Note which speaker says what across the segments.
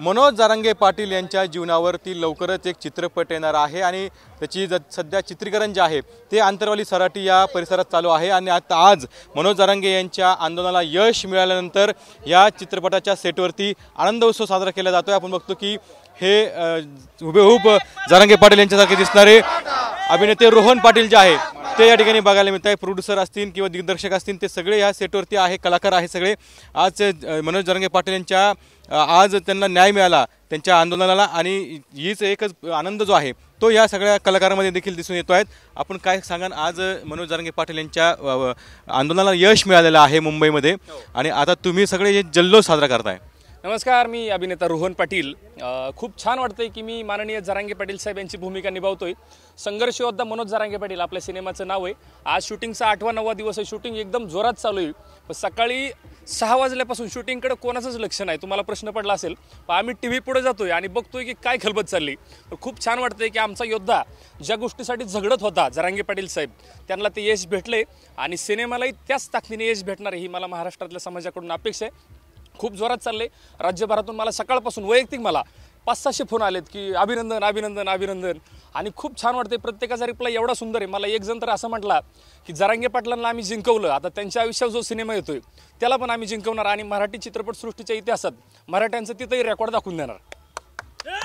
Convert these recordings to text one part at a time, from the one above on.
Speaker 1: मनोज जरांगे पाटील यांच्या जीवनावरती लवकरच एक चित्रपट येणार आहे आणि त्याची सध्या चित्रीकरण जे आहे ते आंतरवाली सराटी या परिसरात चालू आहे आणि आता आज मनोज जरांगे यांच्या आंदोलनाला यश मिळाल्यानंतर या चित्रपटाच्या सेटवरती आनंद उत्सव साजरा केला जातोय। आपण बघतो की हे हुबेहूब जरांगे पाटील यांच्यासारखे दिसणारे अभिनेते रोहन पाटील जे आहे ते या ठिकाणी बघायला मिळत आहे। प्रोड्युसर असतील किंवा दिग्दर्शक असतील ते सगळे या सेटवरती आहे, कलाकार आहे सगळे। आज मनोज जरांगे पाटील यांच्या आज त्यांना न्याय मिळाला त्यांच्या आंदोलनाला आणि हीच एकच आनंद जो आहे तो या सगळ्या कलाकारांमध्ये देखील दिसून येतो आहे। आपण काय सांगाल, आज मनोज जरांगे पाटील यांच्या आंदोलनाला यश मिळालेलं आहे मुंबईमध्ये आणि आता तुम्ही सगळे हे जल्लोष साजरा करताय।
Speaker 2: नमस्कार, मी अभिनेता रोहन पाटील। खूप छान वाटतंय की मी माननीय जरांगे पाटील साहेब यांची भूमिका निभावतोय। संघर्ष योद्धा मनोज जरांगे पाटील आपल्या सिनेमाचं नाव आहे। आज शूटिंगचा 8वा-9वा दिवस आहे। शूटिंग एकदम जोरात चालू आहे। सकाळी 6 वाजल्यापासून शूटिंगकडे कोणाचंच लक्ष नाही। तुम्हाला प्रश्न पडला असेल, पण आम्ही टीव्ही पुढे जातोय आणि बघतोय की काय खलबत चालली। खूप छान वाटतंय की आमचा योद्धा ज्या गोष्टीसाठी झगडत होता जरांगे पाटील साहेब, त्यांना ते यश भेटले आणि सिनेमालाही त्याच ताकदीने यश भेटणार ही मला महाराष्ट्रातल्या समाजाकडून अपेक्षा आहे। खूप जोरात चालले। राज्यभरातून मला सकाळपासून वैयक्तिक मला 500-600 फोन आलेत की अभिनंदन अभिनंदन अभिनंदन आणि खूप छान वाटते। प्रत्येकाचा रिप्लाय एवढा सुंदर आहे। मला एक जण तर असं म्हटला की जरांगे पाटलांना आम्ही जिंकवलं, आता त्यांच्या आयुष्यात जो सिनेमा येतोय त्याला पण आम्ही जिंकवणार आणि मराठी चित्रपटसृष्टीच्या इतिहासात मराठ्यांचं तिथंही रेकॉर्ड दाखवून देणार।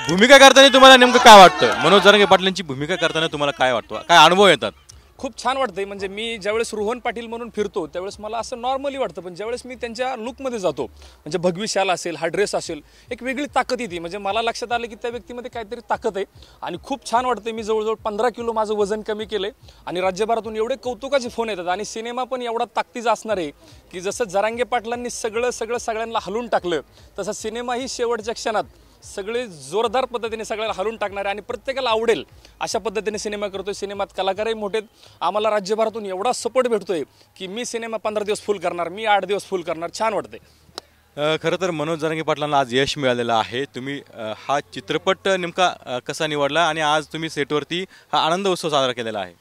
Speaker 1: भूमिका करताना तुम्हाला नेमकं काय वाटतं? मनोज जरांगे पाटलांची भूमिका करताना तुम्हाला काय वाटतं, काय अनुभव येतात?
Speaker 2: खूप छान वाटतंय। म्हणजे मी ज्यावेळेस रोहन पाटील म्हणून फिरतो त्यावेळेस मला असं नॉर्मली वाटतं, पण ज्यावेळेस मी त्यांच्या लुकमध्ये जातो म्हणजे भगवी शाल असेल, हा ड्रेस असेल, एक वेगळी ताकद येते। म्हणजे मला लक्षात आलं की त्या व्यक्तीमध्ये काहीतरी ताकद आहे आणि खूप छान वाटतंय। मी जवळजवळ 15 किलो माझं वजन कमी केलंय आणि राज्यभरातून एवढे कौतुकाचे फोन येतात आणि सिनेमा पण एवढा ताकदीचा असणार आहे की जसं जरांगे पाटलांनी सगळ्यांना हलवून टाकलं तसं सिनेमाही शेवटच्या क्षणात सगळे जोरदार पद्धतीने सगळ्याला हलवून टाकणार आणि प्रत्येकाला आवडेल अशा पद्धतीने सिनेमा करतोय। सिनेमात कलाकारही मोठे, आम्हाला राज्यभरातून एवढा सपोर्ट भेटतोय की मी सिनेमा 15 दिवस फुल करणार, मी 8 दिवस फुल करणार। छान वाटतंय।
Speaker 1: खरं तर मनोज जरांगे पाटलांना आज यश मिळालेलं आहे। तुम्ही हा चित्रपट नेमका कसा निवडला आणि आज तुम्ही सेटवरती हा आनंद उत्सव साजरा केलेला आहे?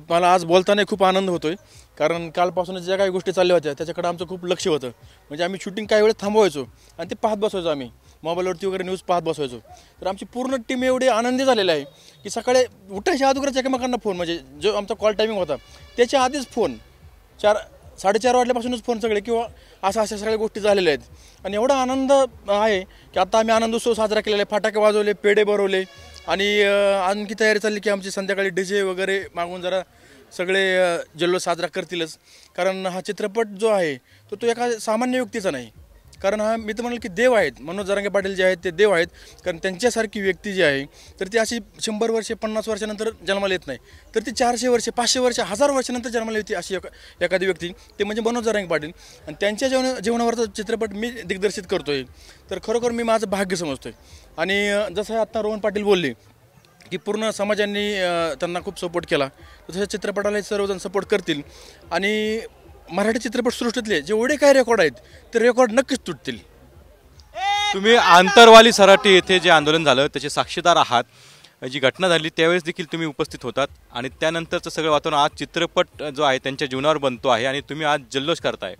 Speaker 3: मला आज बोलताना खूप आनंद होतोय कारण कालपासून ज्या काही गोष्टी चालल्या होत्या त्याच्याकडे आमचं खूप लक्ष होतं। म्हणजे आम्ही शूटिंग काही वेळेस थांबवायचो आणि ते पाहत बसवायचो, आम्ही मोबाईलवरती वगैरे न्यूज पाहत बसवायचो। तर आमची पूर्ण टीम एवढी आनंदी झालेली आहे की सकाळी उठायच्या अगोदरच एकमेकांना फोन, म्हणजे जो आमचा कॉल टायमिंग होता त्याच्या आधीच फोन, 4-4:30 वाजल्यापासूनच फोन सगळे, किंवा अशा सगळ्या गोष्टी झालेल्या आहेत आणि एवढा आनंद आहे की आता आम्ही आनंदोत्सव साजरा केलेला आहे। फटाके वाजवले, पेढे भरवले आणि आणखी तयारी चालली की आमची संध्याकाळी DJ वगैरे मागून जरा सगळे जल्लोष साजरा करतीलच। कारण हा चित्रपट जो आहे तो एका सामान्य व्यक्तीचा नाही, कारण हा मी तर म्हणेल की देव आहेत। मनोज जरांगे पाटील जे आहेत ते देव आहेत, कारण त्यांच्यासारखी व्यक्ती जी आहे तर ती अशी 100 वर्षे 50 वर्षानंतर जन्माला येत नाही, तर ती 400 वर्षे 500 वर्षे 1000 वर्षानंतर जन्माला येते अशी एखादी व्यक्ती, ते म्हणजे मनोज जरांगे पाटील। आणि त्यांच्या जीवनावरचा चित्रपट मी दिग्दर्शित करतोय तर खरोखर मी माझं भाग्य समजतोय। आणि जसं आता रोहन पाटील बोलले की पूर्ण समाजांनी त्यांना खूप सपोर्ट केला, तसं चित्रपटाला सर्वजण सपोर्ट करतील आणि मराठी चित्रपटसृष्टीतले जेवढे काही रेकॉर्ड आहेत ते रेकॉर्ड नक्कीच तुटतील।
Speaker 1: तुम्ही आंतरवाली सराटी येथे जे आंदोलन झालं त्याचे साक्षीदार आहात। जी घटना झाली त्यावेळेस देखील तुम्ही उपस्थित होतात आणि त्यानंतरचं सगळं वातावरण आज चित्रपट जो आहे त्यांच्या जीवनावर बनतो आहे आणि तुम्ही आज जल्लोष करताय।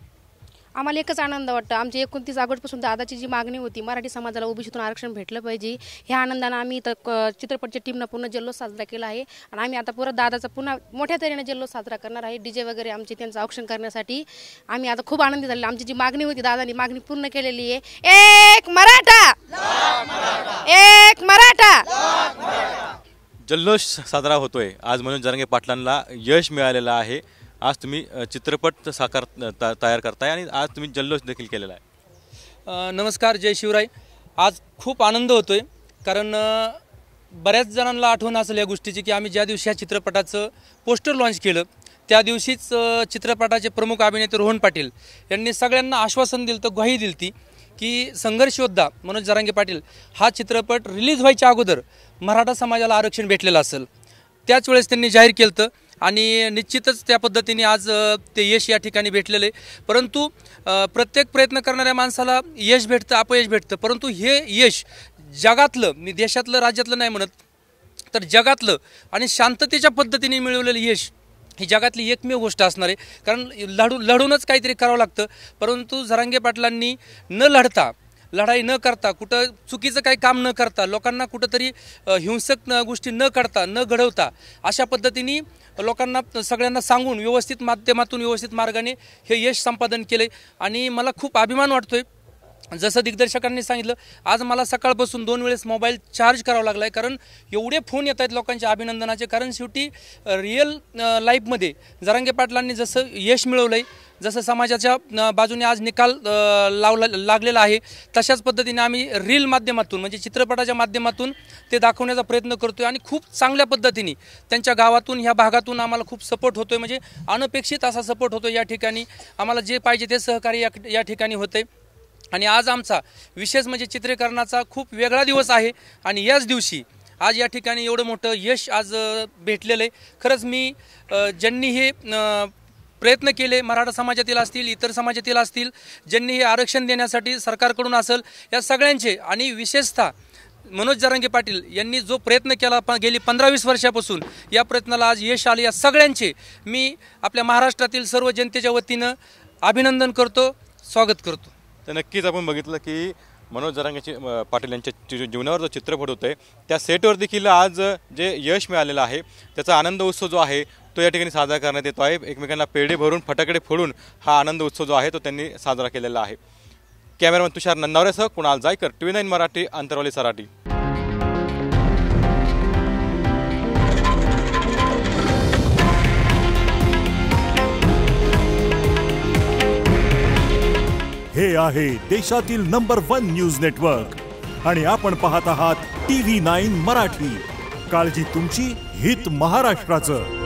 Speaker 4: आम्हाला एकच आनंद वाटतं, आमची 29 ऑगस्टपासून दादाची जी मागणी होती मराठी समाजाला ओबीसीतून आरक्षण भेटलं पाहिजे, ह्या आनंदानं आम्ही तर चित्रपटच्या टीमनं पुन्हा जल्लोष साजरा केला आहे आणि आम्ही आता परत दादाचा पुन्हा मोठ्या तऱ्हेने जल्लोष साजरा करणार आहे। DJ वगैरे आमचे त्यांचं औक्षण करण्यासाठी आम्ही आता खूप आनंदी झाले। आमची जी मागणी होती दादांनी मागणी पूर्ण केलेली आहे। एक मराठा, एक मराठा।
Speaker 1: जल्लोष साजरा होतोय। आज मनोज जरांगे पाटलांना यश मिळालेलं आहे। आज तुम्ही चित्रपट तयार करताय आणि आज तुम्ही जल्लोष देखील केलेला आहे।
Speaker 5: नमस्कार, जय शिवराय। आज खूप आनंद होतोय कारण बऱ्याच जणांना आठवण असेल या गोष्टीची की आम्ही ज्या दिवशी या चित्रपटाचं पोस्टर लॉन्च केलं त्या दिवशीच चित्रपटाचे प्रमुख अभिनेते रोहन पाटील यांनी सगळ्यांना आश्वासन दिलं, ग्वाही दिली की संघर्ष योद्धा मनोज जरांगे पाटील हा चित्रपट रिलीज व्हायच्या अगोदर मराठा समाजाला आरक्षण भेटलेलं असेल। त्याच वेळेस त्यांनी जाहीर केलं आणि निश्चितच त्या पद्धतीने आज ते यश या ठिकाणी भेटलेले। परंतु प्रत्येक प्रयत्न करणाऱ्या माणसाला यश भेटतं, अपयश भेटतं, परंतु हे यश जगातलं, मी देशातलं राज्यातलं नाही म्हणत तर जगातलं आणि शांततेच्या पद्धतीने मिळवलेलं यश ही जगातली एकमेव गोष्ट असणार आहे। कारण लढूनच काहीतरी करावं लागतं, परंतु जरांगे पाटलांनी न लढता लढाई न करता, कुठं चुकीचं काही काम न करता, लोकांना कुठंतरी हिंसक गोष्टी न करता, न घडवता, अशा पद्धतीने लोकांना सगळ्यांना सांगून व्यवस्थित माध्यमातून व्यवस्थित मार्गाने हे यश संपादन केले आणि मला खूप अभिमान वाटतोय. जसं दिग्दर्शकांनी सांगितलं, आज मला सकाळपासून 2 वेळेस मोबाईल चार्ज करावा लागला आहे, कारण एवढे फोन येत आहेत लोकांच्या अभिनंदनाचे. कारण शेवटी रिअल लाईफमध्ये जरांगे पाटलांनी जसं यश मिळवलं आहे, जसं समाजाच्या बाजूने आज निकाल लागलेला आहे, तशाच पद्धतीने आम्ही रील माध्यमातून म्हणजे चित्रपटाच्या माध्यमातून ते दाखवण्याचा प्रयत्न करतो आहे आणि खूप चांगल्या पद्धतीने त्यांच्या गावातून ह्या भागातून आम्हाला खूप सपोर्ट होतो आहे. म्हणजे अनपेक्षित असा सपोर्ट होतो या ठिकाणी. आम्हाला जे पाहिजे ते सहकार्य या ठिकाणी होतं आहे. आणि आज आमचा विशेष म्हणजे चित्रीकरणाचा खूप वेगळा दिवस आहे आणि याच दिवशी आज या ठिकाणी एवढं मोठं यश आज भेटलेलं आहे. खरंच मी ज्यांनी हे प्रयत्न केले, मराठा समाजातील असतील, इतर समाजातील असतील, ज्यांनी हे आरक्षण देण्यासाठी सरकारकडून असेल, या सगळ्यांचे आणि विशेषतः मनोज जरांगे पाटील यांनी जो प्रयत्न केला गेली 15-20 वर्षापासून, या प्रयत्नाला आज यश आले. या सगळ्यांचे मी आपल्या महाराष्ट्रातील सर्व जनतेच्या वतीनं अभिनंदन करतो, स्वागत करतो.
Speaker 1: तर नक्कीच आपण बघितलं की मनोज जरांगे पाटील यांच्या जीवनावर जो चित्रपट होतं आहे त्या सेटवर देखील आज जे यश मिळालेलं आहे त्याचा आनंद उत्सव जो आहे तो या ठिकाणी साजरा करण्यात येतो आहे. एकमेकांना पेढे भरून फटाकडे फोडून हा आनंद उत्सव जो आहे तो त्यांनी साजरा केलेला आहे. कॅमेरामन तुषार नंदावरेसह कुणाल जायकर, TV9 मराठी, अंतरवाली सराटी.
Speaker 6: हे आहे देशातील नंबर 1 न्यूज नेटवर्क आणि आपण पाहत आहात TV9 मराठी. काळजी तुमची, हित महाराष्ट्राचं.